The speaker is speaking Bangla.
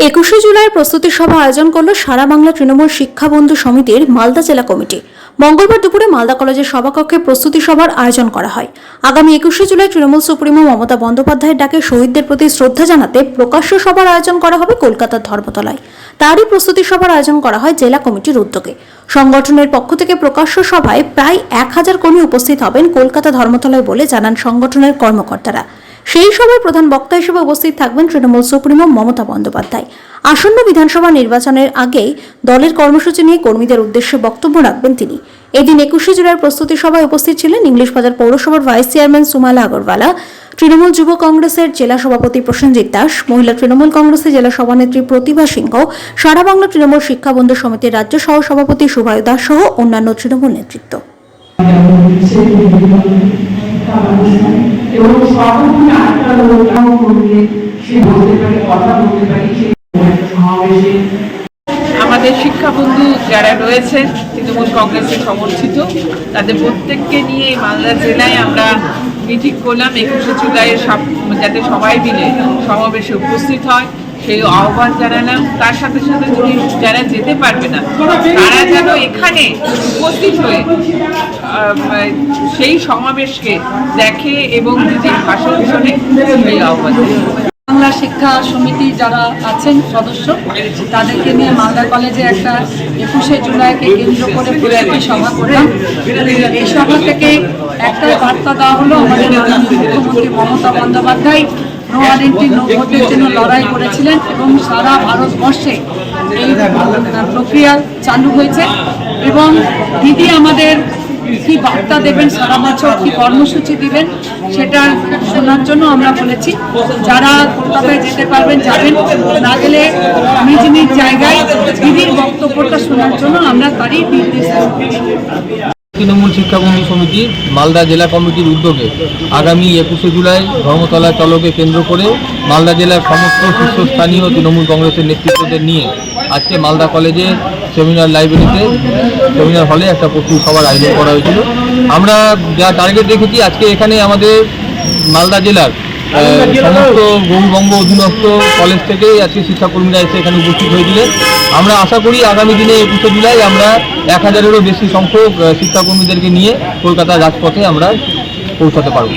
21শে জুলাই প্রস্তুতি সভা আয়োজন করল সারা বাংলা তৃণমূল শিক্ষা বন্ধু সমিতির মালদা জেলা কমিটি। মঙ্গলবার দুপুরে মালদা কলেজের সভাকক্ষে প্রস্তুতি সভার আয়োজন করা হয়। আগামী 21শে জুলাই তৃণমূল সুপ্রিমো মমতা বন্দ্যোপাধ্যায়ের ডাকে শহীদদের প্রতি শ্রদ্ধা জানাতে প্রকাশ্য সভার আয়োজন করা হবে কলকাতার ধর্মতলায়। তারই প্রস্তুতি সভার আয়োজন করা হয় জেলা কমিটির উদ্যোগে। সংগঠনের পক্ষ থেকে প্রকাশ্য সভায় প্রায় 1000 কর্মী উপস্থিত হবেন কলকাতা ধর্মতলায় বলে জানান সংগঠনের কর্মকর্তারা। সেই সভায় প্রধান বক্তা হিসেবে উপস্থিত থাকবেন তৃণমূল সুপ্রিমো মমতা বন্দ্যোপাধ্যায়। আসন্ন বিধানসভা নির্বাচনের আগেই দলের কর্মসূচি নিয়ে কর্মীদের উদ্দেশ্যে বক্তব্য রাখবেন তিনি। এদিন 21শে জুলাইয়ের প্রস্তুতি সভায় উপস্থিত ছিলেন ইংলিশ বাজার পৌরসভার ভাইস চেয়ারম্যান সুমালা আগরওয়ালা, তৃণমূল যুব কংগ্রেসের জেলা সভাপতি প্রসেনজিৎ দাস, মহিলা তৃণমূল কংগ্রেসের জেলা সভানেত্রী প্রতিভা সিংহ, সারা বাংলা তৃণমূল শিক্ষা বন্ধু সমিতির রাজ্য সহ সভাপতি সুভায়ু দাস সহ অন্যান্য তৃণমূল নেতৃত্ব। এবং সর্বক্ষণ আটটা লোকটাও করলে সে বলতে পারে, কথা বলতে পারে। সমাবেশে আমাদের শিক্ষা বন্ধু যারা রয়েছেন তৃণমূল কংগ্রেসের সমর্থিত, তাদের প্রত্যেককে নিয়ে মালদা জেলায় আমরা মিটিং করলাম 21শে জুলাইয়ের যাতে সবাই মিলে সমাবেশে উপস্থিত হয় সেই আহ্বান জানালাম। তার সাথে সাথে যারা যেতে পারবে না তারা যেন এখানে উপস্থিত হয়ে সেই সমাবেশকে দেখে এবং নিজের ভাষণ শোনে সেই আহ্বান। বাংলা শিক্ষা সমিতি যারা আছেন সদস্য, তাদেরকে নিয়ে মালদা কলেজে একটা 21শে জুলাইকে কেন্দ্র করে প্রস্তুতি সভা করলাম। এই সভা থেকে একটাই বার্তা দেওয়া হলো, আমাদের মুখ্যমন্ত্রী Mamata Bandyopadhyay no warranty no ভোটের জন্য লড়াই করেছিলেন এবং সারা ভারতবর্ষে এই প্রক্রিয়া চালু হয়েছে। এবং দিদি আমাদের কি বার্তা দেবেন, সারা বছর কি কর্মসূচি দিবেন সেটা শোনার জন্য আমরা বলেছি। যারা কলকাতায় যেতে পারবেন যাবেন, না গেলে নিজ নিজ জায়গায় দিদির বক্তব্যটা শোনার জন্য আমরা তারই নির্দেশ দেব। তৃণমূল শিক্ষা বন্ধু সমিতি মালদা জেলা কমিটির উদ্যোগে আগামী 21শে জুলাই ধর্মতলা চলকে কেন্দ্র করে মালদা জেলার সমস্ত শীর্ষস্থানীয় তৃণমূল কংগ্রেসের নেতৃত্বদের নিয়ে আজকে মালদা কলেজে সেমিনার লাইব্রেরিতে সেমিনার হলে একটা প্রস্তুতি সভার আয়োজন করা হয়েছিল। আমরা যা টার্গেট রেখেছি, আজকে এখানে আমাদের মালদা জেলার সমস্ত গৌরবঙ্গ অধীনস্থ কলেজ থেকেই আজকে শিক্ষাকর্মীরা এসে এখানে উপস্থিত হয়েছিলেন। আমরা আশা করি আগামী দিনে 21শে জুলাই আমরা 1000-এরও বেশি সংখ্যক শিক্ষাকর্মীদেরকে নিয়ে কলকাতার রাজপথে আমরা পৌঁছাতে পারব।